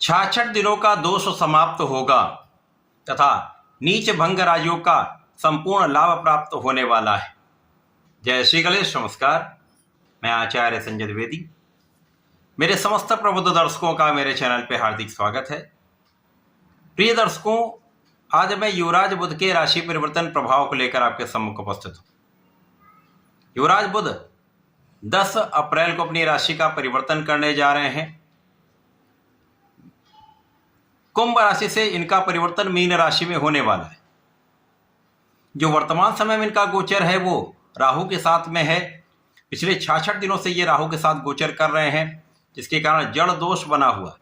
66 दिनों का दोष समाप्त होगा तथा नीच भंग राजयोग का संपूर्ण लाभ प्राप्त होने वाला है। जय श्री गणेश। नमस्कार, मैं आचार्य संजय द्विवेदी। मेरे समस्त प्रबुद्ध दर्शकों का मेरे चैनल पे हार्दिक स्वागत है। प्रिय दर्शकों, आज मैं युवराज बुध के राशि परिवर्तन प्रभाव को लेकर आपके सम्मुख उपस्थित हूं। युवराज बुध 10 अप्रैल को अपनी राशि का परिवर्तन करने जा रहे हैं। कुंभ राशि से इनका परिवर्तन मीन राशि में होने वाला है। जो वर्तमान समय में इनका गोचर है वो राहु के साथ में है। पिछले 66 दिनों से ये राहु के साथ गोचर कर रहे हैं, जिसके कारण जड़ दोष बना हुआ।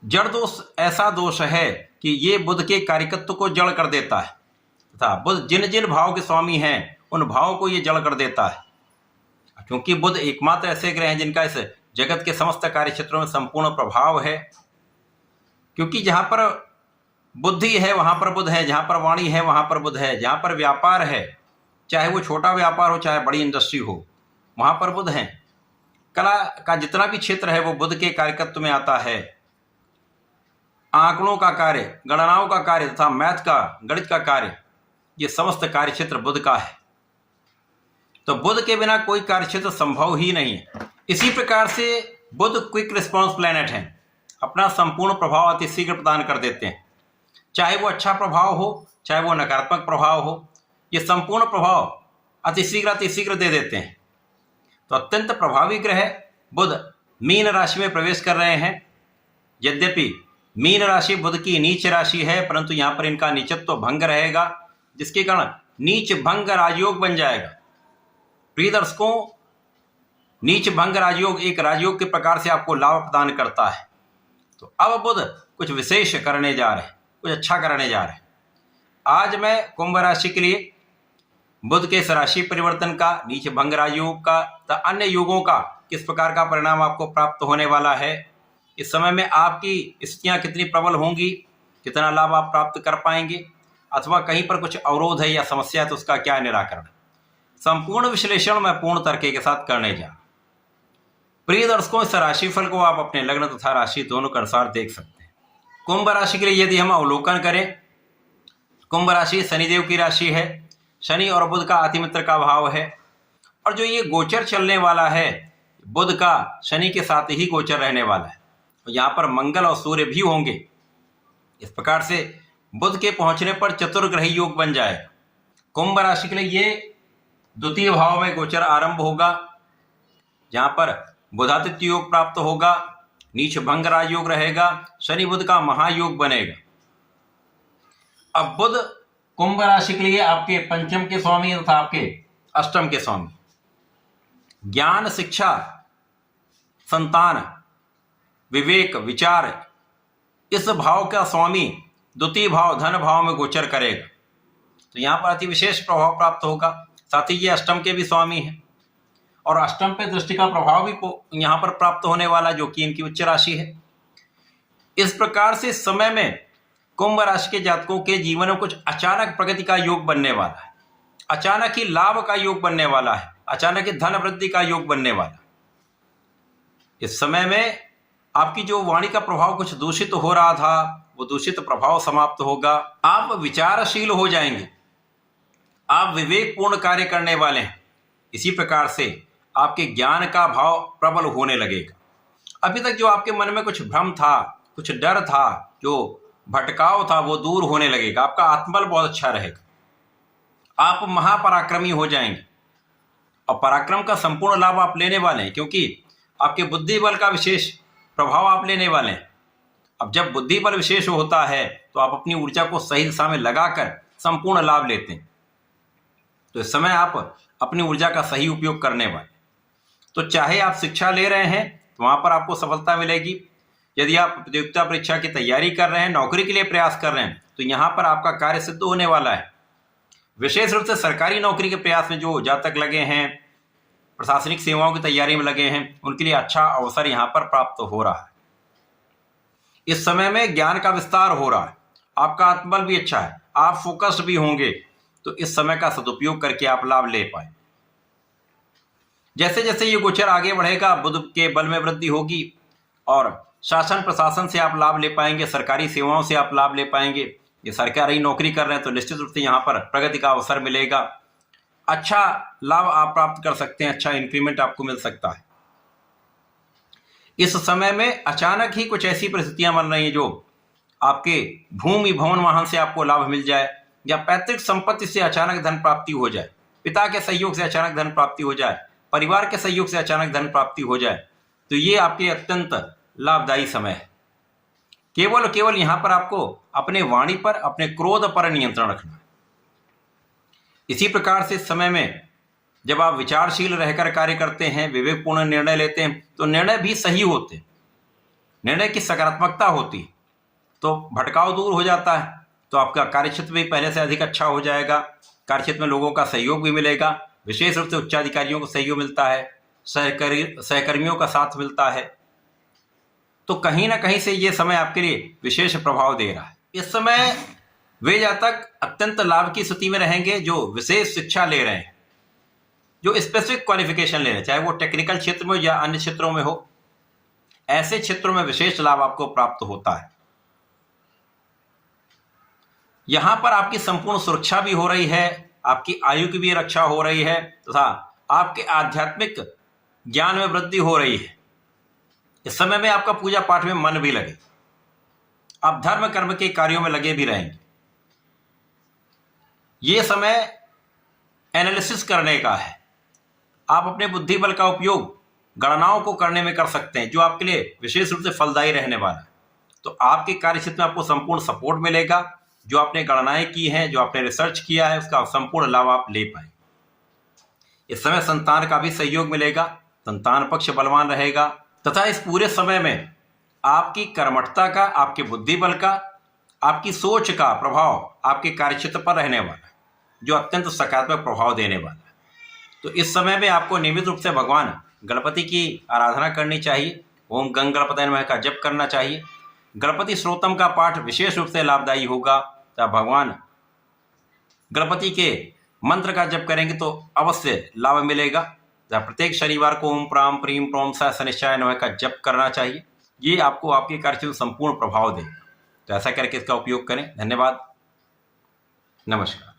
जड़ दोष ऐसा दोष है कि ये बुध के कार्यकत्व को जड़ कर देता है तथा बुध जिन जिन भाव के स्वामी हैं उन भावों को ये जड़ कर देता है। क्योंकि बुध एकमात्र ऐसे ग्रह हैं जिनका इस जगत के समस्त कार्य क्षेत्रों में संपूर्ण प्रभाव है। क्योंकि जहां पर बुद्धि है वहां पर बुध है, जहां पर वाणी है वहां पर बुध है, जहां पर व्यापार है, चाहे वो छोटा व्यापार हो चाहे बड़ी इंडस्ट्री हो, वहां पर बुध है। कला का जितना भी क्षेत्र है वो बुध के कार्यकत्व में आता है। आंकड़ों का कार्य, गणनाओं का कार्य तथा मैथ का, गणित का कार्य, ये समस्त कार्य क्षेत्र बुध का है। तो बुध के बिना कोई कार्य क्षेत्र संभव ही नहीं है। इसी प्रकार से बुध क्विक रिस्पॉन्स प्लैनेट है, अपना संपूर्ण प्रभाव अति शीघ्र प्रदान कर देते हैं। चाहे वो अच्छा प्रभाव हो चाहे वो नकारात्मक प्रभाव हो, ये संपूर्ण प्रभाव अति शीघ्र दे देते हैं। तो अत्यंत प्रभावी ग्रह बुध मीन राशि में प्रवेश कर रहे हैं। यद्यपि मीन राशि बुध की नीच राशि है, परंतु यहाँ पर इनका नीचत्व भंग रहेगा, जिसके कारण नीच भंग राजयोग बन जाएगा। प्रिय दर्शकों, नीच भंग राजयोग एक राजयोग के प्रकार से आपको लाभ प्रदान करता है। तो अब बुध कुछ विशेष करने जा रहे हैं, कुछ अच्छा करने जा रहे हैं। आज मैं कुंभ राशि के लिए बुध के इस राशि परिवर्तन का, नीच भंग राजयोग का तथा अन्य योगों का किस प्रकार का परिणाम आपको प्राप्त होने वाला है, इस समय में आपकी स्थितियां कितनी प्रबल होंगी, कितना लाभ आप प्राप्त कर पाएंगे, अथवा कहीं पर कुछ अवरोध है या समस्या है तो उसका क्या निराकरण, संपूर्ण विश्लेषण मैं पूर्ण तरीके के साथ करने जा रहा हूं। प्रिय दर्शकों, इस राशिफल को आप अपने लग्न तथा राशि दोनों के अनुसार देख सकते हैं। कुंभ राशि के लिए यदि हम अवलोकन करें, कुंभ राशि शनिदेव की राशि है। शनि और बुध का अतिमित्र का भाव है, और जो ये गोचर चलने वाला है बुध का शनि के साथ ही गोचर रहने वाला है। यहाँ पर मंगल और सूर्य भी होंगे। इस प्रकार से बुध के पहुंचने पर चतुर्ग्रही योग बन जाएगा। कुंभ राशि के लिए ये द्वितीय भाव में गोचर आरंभ होगा, जहां पर बुधादित्य योग प्राप्त होगा, नीच भंग राजयोग रहेगा, शनि बुध का महायोग बनेगा। अब बुध कुंभ राशि के लिए आपके पंचम के स्वामी तथा आपके अष्टम के स्वामी। ज्ञान, शिक्षा, संतान, विवेक, विचार, इस भाव का स्वामी द्वितीय भाव धन भाव में गोचर करेगा। तो यहाँ पर अति विशेष प्रभाव प्राप्त होगा। साथ ही ये अष्टम के भी स्वामी हैं, और अष्टम पे दृष्टि का प्रभाव भी यहाँ पर प्राप्त होने वाला, जो कि इनकी उच्च राशि है। इस प्रकार से इस समय में कुंभ राशि के जातकों के जीवन में कुछ अचानक प्रगति का योग बनने वाला है, अचानक ही लाभ का योग बनने वाला है, अचानक ही धन वृद्धि का योग बनने वाला है। इस समय में आपकी जो वाणी का प्रभाव कुछ दूषित हो रहा था, वो दूषित प्रभाव समाप्त होगा। आप विचारशील हो जाएंगे, आप विवेकपूर्ण कार्य करने वाले हैं। इसी प्रकार से आपके ज्ञान का भाव प्रबल होने लगेगा। अभी तक जो आपके मन में कुछ भ्रम था, कुछ डर था, जो भटकाव था, वो दूर होने लगेगा। आपका आत्मबल बहुत अच्छा रहेगा, आप महापराक्रमी हो जाएंगे, और पराक्रम का संपूर्ण लाभ आप लेने वाले हैं, क्योंकि आपके बुद्धि बल का विशेष प्रभाव आप लेने वाले हैं। अब जब बुद्धि बल विशेष होता है तो आप अपनी ऊर्जा को सही दिशा में लगाकर संपूर्ण लाभ लेते हैं। तो इस समय आप अपनी ऊर्जा का सही उपयोग करने वाले। तो चाहे आप शिक्षा ले रहे हैं तो वहां पर आपको सफलता मिलेगी। यदि आप प्रतियोगिता परीक्षा की तैयारी कर रहे हैं, नौकरी के लिए प्रयास कर रहे हैं, तो यहाँ पर आपका कार्य सिद्ध होने वाला है। विशेष रूप से सरकारी नौकरी के प्रयास में जो जातक लगे हैं, प्रशासनिक सेवाओं की तैयारी में लगे हैं, उनके लिए अच्छा अवसर यहाँ पर प्राप्त हो रहा है। इस समय में ज्ञान का विस्तार हो रहा है, आपका आत्मबल भी अच्छा है, आप फोकस्ड भी होंगे। तो इस समय का सदुपयोग करके आप लाभ ले पाए। जैसे जैसे ये गोचर आगे बढ़ेगा, बुध के बल में वृद्धि होगी, और शासन प्रशासन से आप लाभ ले पाएंगे, सरकारी सेवाओं से आप लाभ ले पाएंगे। ये सरकारी नौकरी कर रहे हैं तो निश्चित रूप से यहाँ पर प्रगति का अवसर मिलेगा, अच्छा लाभ आप प्राप्त कर सकते हैं, अच्छा इंक्रीमेंट आपको मिल सकता है। इस समय में अचानक ही कुछ ऐसी परिस्थितियां बन रही हैं जो आपके भूमि भवन वाहन से आपको लाभ मिल जाए, या पैतृक संपत्ति से अचानक धन प्राप्ति हो जाए, पिता के सहयोग से अचानक धन प्राप्ति हो जाए, परिवार के सहयोग से अचानक धन प्राप्ति हो जाए, तो ये आपके अत्यंत लाभदायी समय है। केवल यहां पर आपको अपने वाणी पर, अपने क्रोध पर नियंत्रण रखना है। इसी प्रकार से इस समय में जब आप विचारशील रहकर कार्य करते हैं, विवेकपूर्ण निर्णय लेते हैं, तो निर्णय भी सही होते हैं, निर्णय की सकारात्मकता होती है, तो भटकाव दूर हो जाता है, तो आपका कार्यक्षेत्र भी पहले से अधिक अच्छा हो जाएगा। कार्यक्षेत्र में लोगों का सहयोग भी मिलेगा, विशेष रूप से उच्चाधिकारियों को सहयोग मिलता है, सहकर्मियों का साथ मिलता है, तो कहीं ना कहीं से ये समय आपके लिए विशेष प्रभाव दे रहा है। इस समय वे जातक अत्यंत लाभ की स्थिति में रहेंगे जो विशेष शिक्षा ले रहे हैं, जो स्पेसिफिक क्वालिफिकेशन ले रहे हैं, चाहे वो टेक्निकल क्षेत्र में या अन्य क्षेत्रों में हो, ऐसे क्षेत्रों में विशेष लाभ आपको प्राप्त होता है। यहां पर आपकी संपूर्ण सुरक्षा भी हो रही है, आपकी आयु की भी रक्षा हो रही है, तथा आपके आध्यात्मिक ज्ञान में वृद्धि हो रही है। इस समय में आपका पूजा पाठ में मन भी लगे, आप धर्म कर्म के कार्यों में लगे भी रहेंगे। यह समय एनालिसिस करने का है, आप अपने बुद्धि बल का उपयोग गणनाओं को करने में कर सकते हैं, जो आपके लिए विशेष रूप से फलदायी रहने वाला है। तो आपके कार्यक्षेत्र में आपको संपूर्ण सपोर्ट मिलेगा, जो आपने गणनाएं की हैं, जो आपने रिसर्च किया है, उसका संपूर्ण लाभ आप ले पाए। इस समय संतान का भी सहयोग मिलेगा, संतान पक्ष बलवान रहेगा, तथा इस पूरे समय में आपकी कर्मठता का, आपके बुद्धि बल का, आपकी सोच का प्रभाव आपके कार्यक्षेत्र पर रहने वाला है, जो अत्यंत सकारात्मक प्रभाव देने वाला है। तो इस समय में आपको नियमित रूप से भगवान गणपति की आराधना करनी चाहिए, ओम गंग गणपतये नमः का जप करना चाहिए। गणपति श्रोतम का पाठ विशेष रूप से लाभदायी होगा, तब भगवान गणपति के मंत्र का जप करेंगे तो अवश्य लाभ मिलेगा। प्रत्येक शनिवार को ओम प्राम प्रीम प्रोम स शनिश्चाय नमः का जप करना चाहिए, ये आपको आपके कार्यक्षेत्र में संपूर्ण प्रभाव देगा। तो ऐसा करके इसका उपयोग करें। धन्यवाद, नमस्कार।